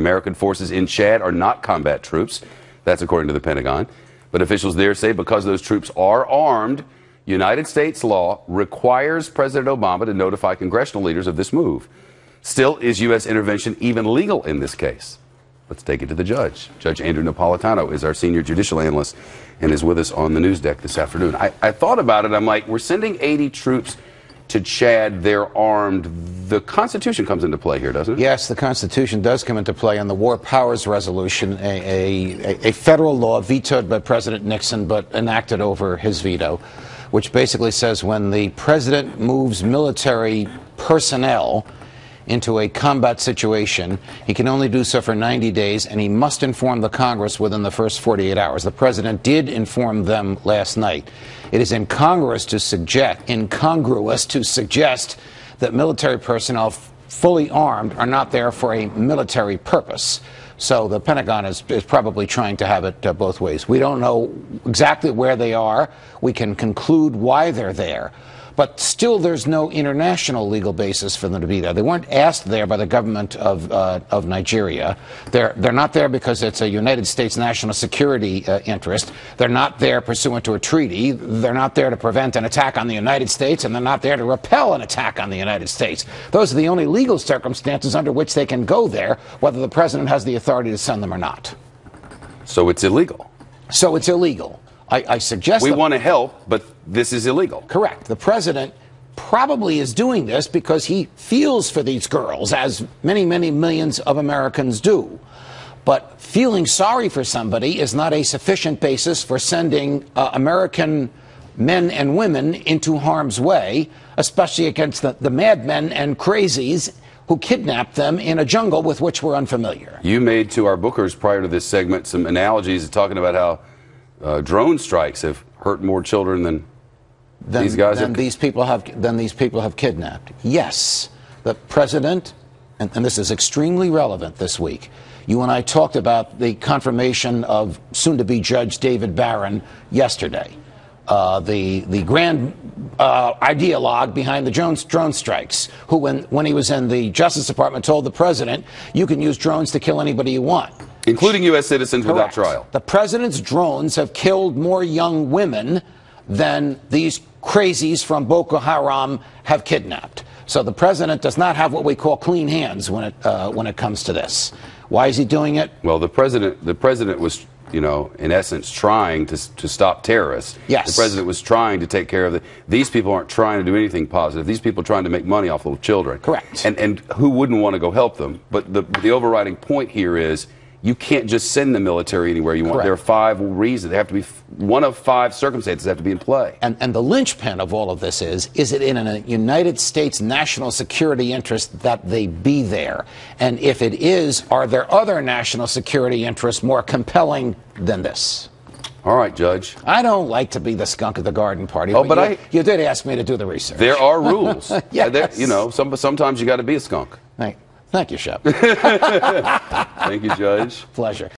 American forces in Chad are not combat troops. That's according to the Pentagon. But officials there say because those troops are armed, United States law requires President Obama to notify congressional leaders of this move. Still, is U.S. intervention even legal in this case? Let's take it to the judge. Judge Andrew Napolitano is our senior judicial analyst and is with us on the news deck this afternoon. I thought about it. I'm like, we're sending 80 troops to Chad. They're armed. The Constitution comes into play here, doesn't it? Yes, the Constitution does come into play on the War Powers Resolution, a federal law vetoed by President Nixon but enacted over his veto, which basically says when the president moves military personnel into a combat situation, he can only do so for 90 days, and he must inform the Congress within the first 48 hours. The president did inform them last night. It is incongruous to suggest that military personnel fully armed are not there for a military purpose. So the Pentagon is probably trying to have it both ways. We don't know exactly where they are. We can conclude why they're there. But still, there's no international legal basis for them to be there. They weren't asked there by the government of Nigeria. They're not there because it's a United States national security interest. They're not there pursuant to a treaty. They're not there to prevent an attack on the United States, and they're not there to repel an attack on the United States. Those are the only legal circumstances under which they can go there, whether the president has the authority to send them or not. So it's illegal. So it's illegal. I suggest we want to help, but this is illegal. Correct. The president probably is doing this because he feels for these girls, as many, many millions of Americans do. But feeling sorry for somebody is not a sufficient basis for sending American men and women into harm's way, especially against the madmen and crazies who kidnapped them in a jungle with which we're unfamiliar. You made to our bookers prior to this segment some analogies talking about how drone strikes have hurt more children than these guys than these people have kidnapped. Yes, the president, and this is extremely relevant this week. You and I talked about the confirmation of soon-to-be Judge David Barron yesterday, the grand ideologue behind the drone strikes, who, when he was in the Justice Department, told the president, "You can use drones to kill anybody you want." Including U.S. citizens without trial. The president's drones have killed more young women than these crazies from Boko Haram have kidnapped. So the president does not have what we call clean hands when it comes to this. Why is he doing it? Well, the president was, in essence, trying to stop terrorists. Yes. The president was trying to take care of these people aren't trying to do anything positive. These people are trying to make money off little children. Correct. And who wouldn't want to go help them? But the overriding point here is you can't just send the military anywhere you want. Correct. There are 5 reasons. They have to be one of 5 circumstances have to be in play. And the linchpin of all of this is it in a United States national security interest that they be there? And if it is, are there other national security interests more compelling than this? All right, Judge. I don't like to be the skunk at the garden party. Oh, but you did ask me to do the research. There are rules. Yes. Sometimes you got to be a skunk. Thank you, Shep. Thank you, Judge. Pleasure.